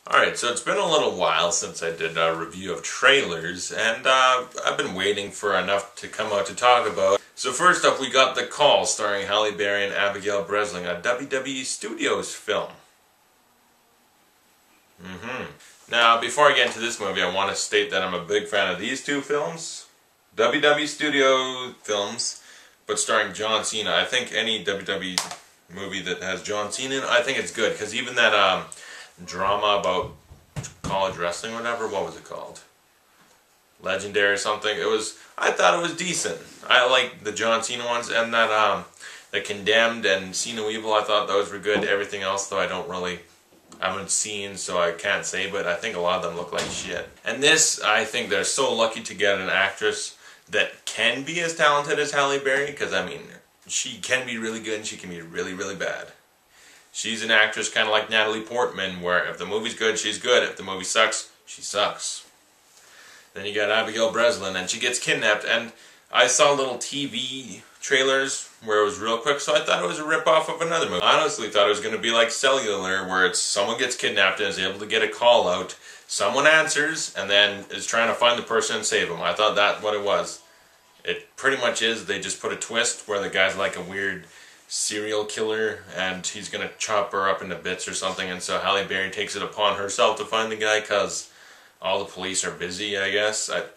Alright, so it's been a little while since I did a review of trailers, and I've been waiting for enough to come out to talk about. So first up, we got The Call, starring Halle Berry and Abigail Breslin, a WWE Studios film. Now, before I get into this movie, I want to state that I'm a big fan of these two films. WWE Studio films, but starring John Cena. I think any WWE movie that has John Cena in it, I think it's good, because even that drama about college wrestling or whatever, what was it called? Legendary or something. I thought it was decent. I like the John Cena ones, and that the Condemned and See No Evil, I thought those were good. Everything else, though, I haven't seen, so I can't say, but I think a lot of them look like shit. And this, I think they're so lucky to get an actress that can be as talented as Halle Berry, because, I mean, she can be really good and she can be really, really bad. She's an actress kind of like Natalie Portman, where if the movie's good, she's good. If the movie sucks, she sucks. Then you got Abigail Breslin, and she gets kidnapped, and I saw little TV trailers where it was real quick, so I thought it was a rip-off of another movie. I honestly thought it was going to be like Cellular, where it's someone gets kidnapped and is able to get a call out, someone answers, and then is trying to find the person and save them. I thought that's what it was. It pretty much is. They just put a twist where the guy's like a weird serial killer, and he's going to chop her up into bits or something, and so Halle Berry takes it upon herself to find the guy, because all the police are busy, I guess. It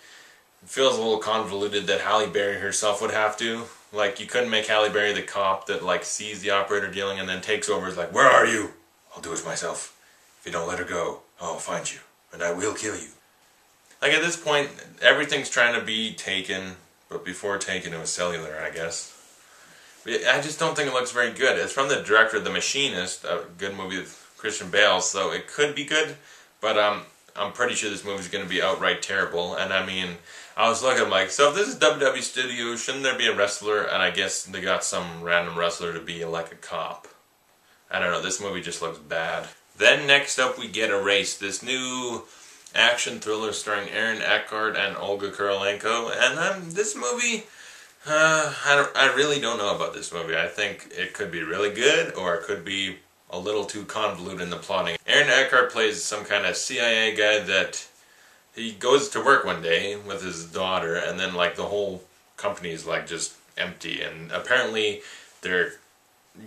feels a little convoluted that Halle Berry herself would have to. Like, you couldn't make Halle Berry the cop that, like, sees the operator dealing and then takes over. Is like, where are you? I'll do it myself. If you don't let her go, I'll find you, and I will kill you. Like, at this point, everything's trying to be taken, but before taken, it was Cellular, I guess. But I just don't think it looks very good. It's from the director of The Machinist, a good movie with Christian Bale, so it could be good, but I'm pretty sure this movie's going to be outright terrible. And I mean, I was looking like, so if this is WWE Studios, shouldn't there be a wrestler? And I guess they got some random wrestler to be like a cop. I don't know, this movie just looks bad. Then next up we get Erased, this new action thriller starring Aaron Eckhart and Olga Kurylenko. And this movie, I really don't know about this movie. I think it could be really good, or it could be a little too convoluted in the plotting. Aaron Eckhart plays some kind of CIA guy that he goes to work one day with his daughter, and then like the whole company is like just empty, and apparently they're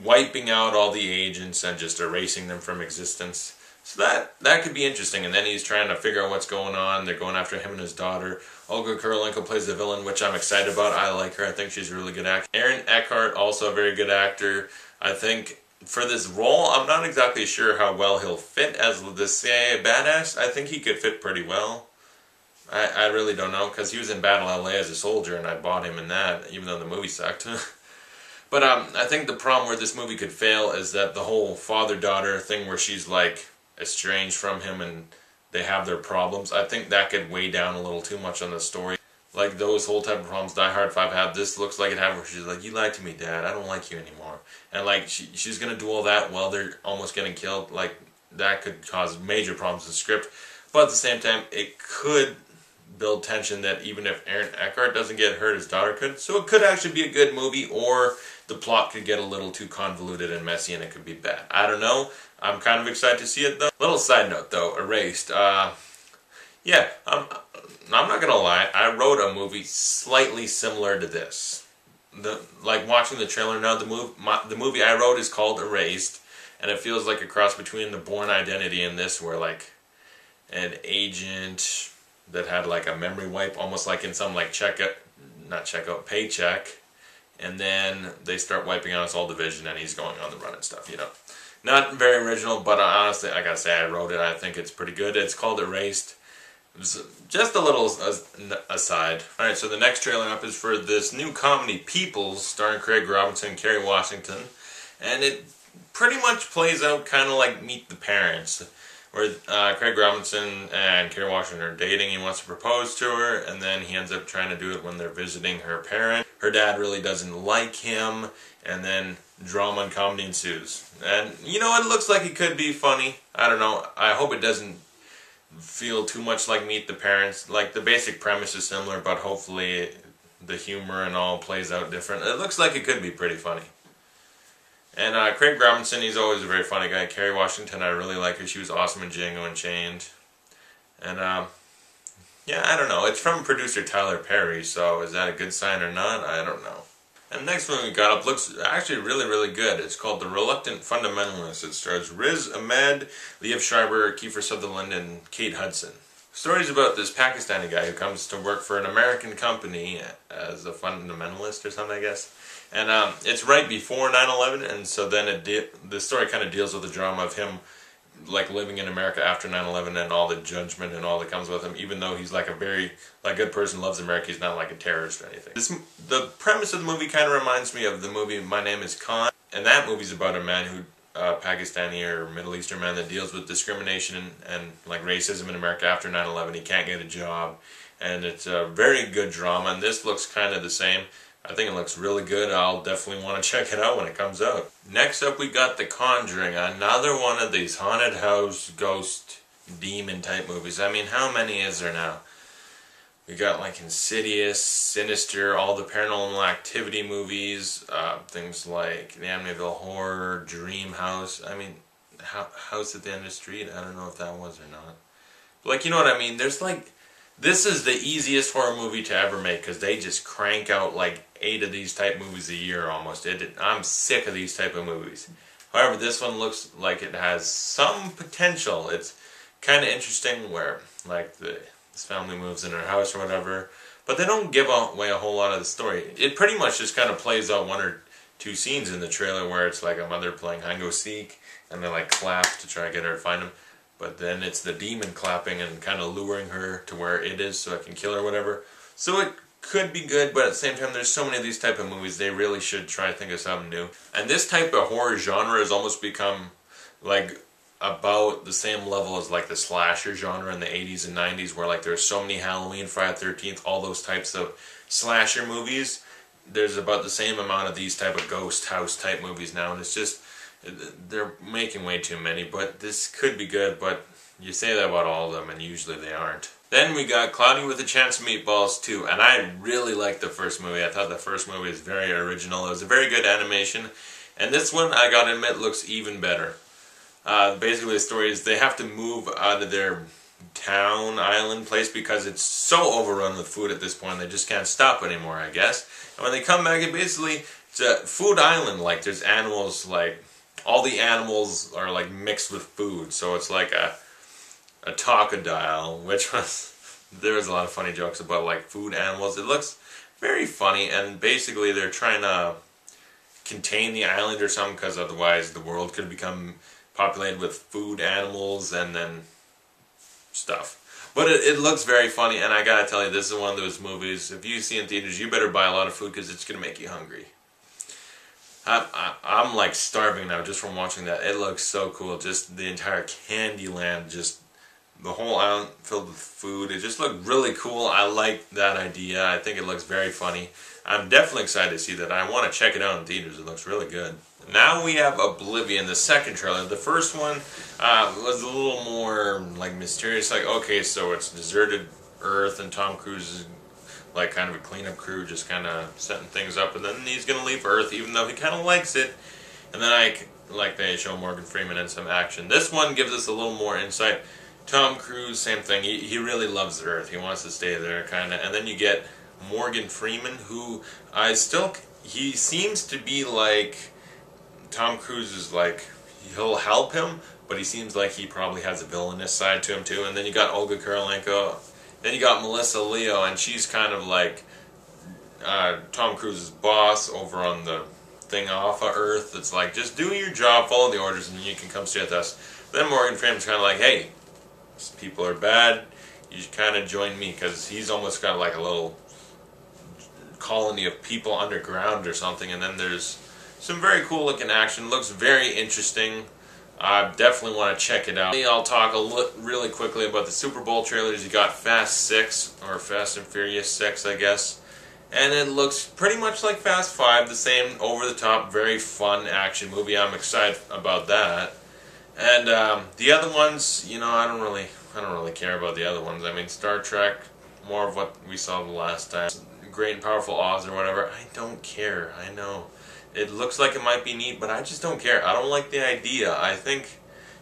wiping out all the agents and just erasing them from existence. So that could be interesting, and then he's trying to figure out what's going on. They're going after him and his daughter. Olga Kurylenko plays the villain, which I'm excited about. I like her. I think she's a really good actor. Aaron Eckhart, also a very good actor. I think for this role, I'm not exactly sure how well he'll fit as the CIA badass. I think he could fit pretty well. I really don't know, because he was in Battle LA as a soldier, and I bought him in that, even though the movie sucked. But I think the problem where this movie could fail is that the whole father-daughter thing where she's like estranged from him and they have their problems, I think that could weigh down a little too much on the story. Like those whole type of problems Die Hard 5 had, this looks like it had, where she's like, you lied to me, Dad, I don't like you anymore. And like, she's going to do all that while they're almost getting killed. Like, that could cause major problems in the script. But at the same time, it could build tension that even if Aaron Eckhart doesn't get hurt, his daughter could. So it could actually be a good movie, or the plot could get a little too convoluted and messy and it could be bad. I don't know. I'm kind of excited to see it, though. Little side note, though, Erased. Yeah, I'm not gonna lie, I wrote a movie slightly similar to this. Like watching the trailer now, the movie I wrote is called Erased, and it feels like a cross between The Bourne Identity and this, where like an agent that had like a memory wipe, almost like in some like Paycheck, and then they start wiping out his whole division and he's going on the run and stuff, you know. Not very original, but honestly, I gotta say, I wrote it. I think it's pretty good. It's called Erased. Just a little aside. Alright, so the next trailer up is for this new comedy, Peeples, starring Craig Robinson and Kerry Washington. And it pretty much plays out kind of like Meet the Parents, where Craig Robinson and Kerry Washington are dating. He wants to propose to her, and then he ends up trying to do it when they're visiting her parents. Her dad really doesn't like him, and then drama and comedy ensues. And, you know, it looks like it could be funny. I don't know. I hope it doesn't feel too much like Meet the Parents. Like, the basic premise is similar, but hopefully the humor and all plays out different. It looks like it could be pretty funny. And Craig Robinson, he's always a very funny guy. Kerry Washington, I really like her. She was awesome in Django Unchained. And, yeah, I don't know. It's from producer Tyler Perry, so is that a good sign or not? I don't know. And the next one we got up looks actually really, really good. It's called The Reluctant Fundamentalist. It stars Riz Ahmed, Liev Schreiber, Kiefer Sutherland, and Kate Hudson. The story's about this Pakistani guy who comes to work for an American company as a fundamentalist or something, I guess. And it's right before 9/11, and so then the story kind of deals with the drama of him like living in America after 9/11 and all the judgment and all that comes with him, even though he's like a very good person, loves America, he's not like a terrorist or anything. The premise of the movie kind of reminds me of the movie My Name is Khan, and that movie's about a man who, Pakistani or Middle Eastern man that deals with discrimination and like racism in America after 9/11. He can't get a job, and it's a very good drama, and this looks kind of the same. I think it looks really good. I'll definitely want to check it out when it comes out. Next up we got The Conjuring, another one of these haunted house, ghost, demon type movies. I mean, how many is there now? We got like Insidious, Sinister, all the Paranormal Activity movies, things like the Amityville Horror, Dream House. I mean, House at the End of the Street, I don't know if that was or not. But like, you know what I mean? There's like, this is the easiest horror movie to ever make because they just crank out like 8 of these type movies a year almost. I'm sick of these type of movies. However, this one looks like it has some potential. It's kind of interesting where like this family moves in their house or whatever, but they don't give away a whole lot of the story. It pretty much just kind of plays out 1 or 2 scenes in the trailer where it's like a mother playing hide and go seek and they like clap to try to get her to find him. But then it's the demon clapping and kind of luring her to where it is so it can kill her or whatever. So it could be good, but at the same time there's so many of these type of movies, they really should try to think of something new. And this type of horror genre has almost become like about the same level as like the slasher genre in the 80s and 90s where like there's so many Halloween, Friday the 13th, all those types of slasher movies. There's about the same amount of these type of ghost house type movies now, and it's just they're making way too many, but this could be good, but you say that about all of them, and usually they aren't. Then we got Cloudy with a Chance of Meatballs 2, and I really liked the first movie. I thought the first movie was very original. It was a very good animation, and this one, I gotta admit, looks even better. Basically the story is they have to move out of their town, island place, because it's so overrun with food at this point, they just can't stop anymore, I guess. And when they come back, it's a food island, like there's animals, like all the animals are like mixed with food, so it's like a crocodile, which was, there was a lot of funny jokes about like food animals. It looks very funny, and basically they're trying to contain the island or something, because otherwise the world could become populated with food animals and then stuff. But it looks very funny, and I gotta tell you, this is one of those movies, if you see in theaters, you better buy a lot of food because it's gonna make you hungry. I'm like starving now just from watching that. It looks so cool. Just the entire Candyland, just the whole island filled with food. It just looked really cool. I like that idea. I think it looks very funny. I'm definitely excited to see that. I want to check it out in theaters. It looks really good. Now we have Oblivion, the second trailer. The first one was a little more like mysterious. Like, okay, so it's deserted Earth and Tom Cruise is like kind of a cleanup crew, just kind of setting things up, and then he's gonna leave Earth, even though he kind of likes it. And then they show Morgan Freeman in some action. This one gives us a little more insight. Tom Cruise, same thing. He really loves Earth. He wants to stay there, kind of. And then you get Morgan Freeman, who he seems to be like Tom Cruise is like he'll help him, but he seems like he probably has a villainous side to him too. And then you got Olga Kurylenko. Then you got Melissa Leo, and she's kind of like Tom Cruise's boss over on the thing off of Earth. It's like, just do your job, follow the orders, and then you can come stay with us. Then Morgan Freeman's kind of like, hey, these people are bad, you should kind of join me, because he's almost got like a little colony of people underground or something. And then there's some very cool looking action. Looks very interesting. I definitely want to check it out. I'll talk really quickly about the Super Bowl trailers. You got Fast 6, or Fast and Furious 6, I guess. And it looks pretty much like Fast 5, the same over-the-top, very fun action movie. I'm excited about that. And the other ones, you know, I don't really care about the other ones. I mean, Star Trek, more of what we saw the last time. Great and Powerful Oz or whatever. I don't care. I know. It looks like it might be neat, but I just don't care. I don't like the idea. I think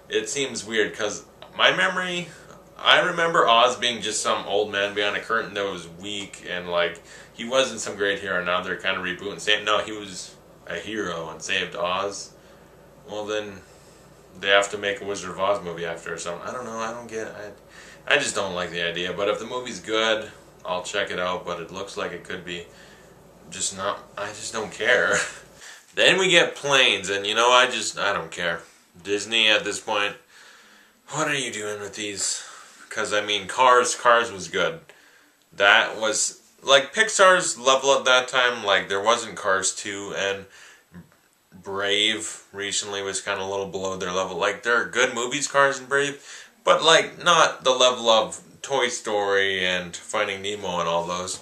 it seems weird because my memory, I remember Oz being just some old man behind a curtain that was weak and like he wasn't some great hero. Now they're kind of rebooting, saying no, he was a hero and saved Oz. Well, then they have to make a Wizard of Oz movie after or something. I don't know. I don't get it. I just don't like the idea. But if the movie's good, I'll check it out. But it looks like it could be just not. I just don't care. Then we get planes, and you know, I don't care. Disney at this point, what are you doing with these? Because I mean, Cars was good. That was like Pixar's level at that time. Like there wasn't Cars 2, and Brave recently was kind of a little below their level. Like they're good movies, Cars and Brave, but like not the level of Toy Story and Finding Nemo and all those.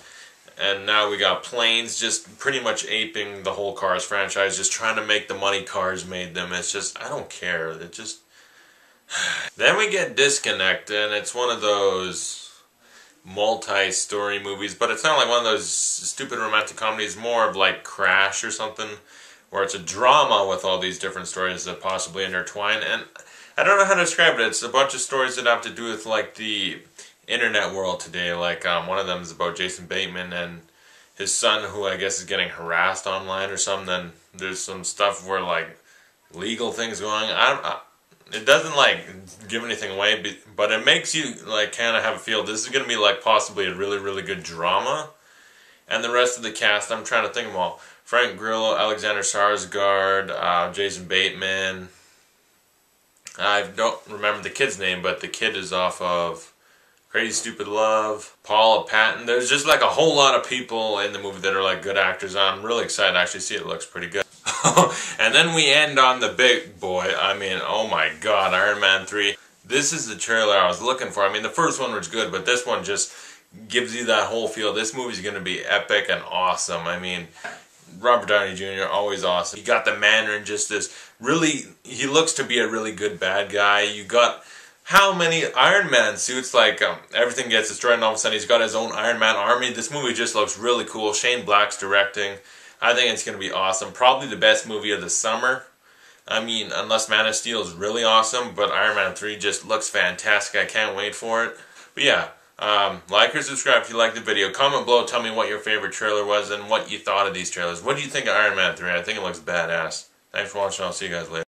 And now we got Planes just pretty much aping the whole Cars franchise, just trying to make the money Cars made them. It's just, I don't care. It just... Then we get Disconnect, and it's one of those multi-story movies, but it's not like one of those stupid romantic comedies, more of like Crash or something, where it's a drama with all these different stories that possibly intertwine. And I don't know how to describe it. It's a bunch of stories that have to do with like the internet world today. Like one of them is about Jason Bateman and his son, who I guess is getting harassed online or something. Then there's some stuff where like legal things going on. It doesn't like give anything away, but it makes you like kind of have a feel this is going to be like possibly a really, really good drama. And the rest of the cast, I'm trying to think of them all. Frank Grillo, Alexander Skarsgård, Jason Bateman. I don't remember the kid's name, but the kid is off of Crazy Stupid Love. Paula Patton. There's just like a whole lot of people in the movie that are like good actors. I'm really excited to actually see it. It looks pretty good. And then we end on the big boy. I mean, oh my god, Iron Man 3. This is the trailer I was looking for. I mean, the first one was good, but this one just gives you that whole feel. This movie's going to be epic and awesome. I mean, Robert Downey Jr., always awesome. You got the Mandarin, just this really, he looks to be a really good bad guy. You got how many Iron Man suits, like everything gets destroyed and all of a sudden he's got his own Iron Man army. This movie just looks really cool. Shane Black's directing. I think it's going to be awesome. Probably the best movie of the summer. I mean, unless Man of Steel is really awesome, but Iron Man 3 just looks fantastic. I can't wait for it. But yeah, like or subscribe if you like the video. Comment below, tell me what your favorite trailer was and what you thought of these trailers. What do you think of Iron Man 3? I think it looks badass. Thanks for watching. I'll see you guys later.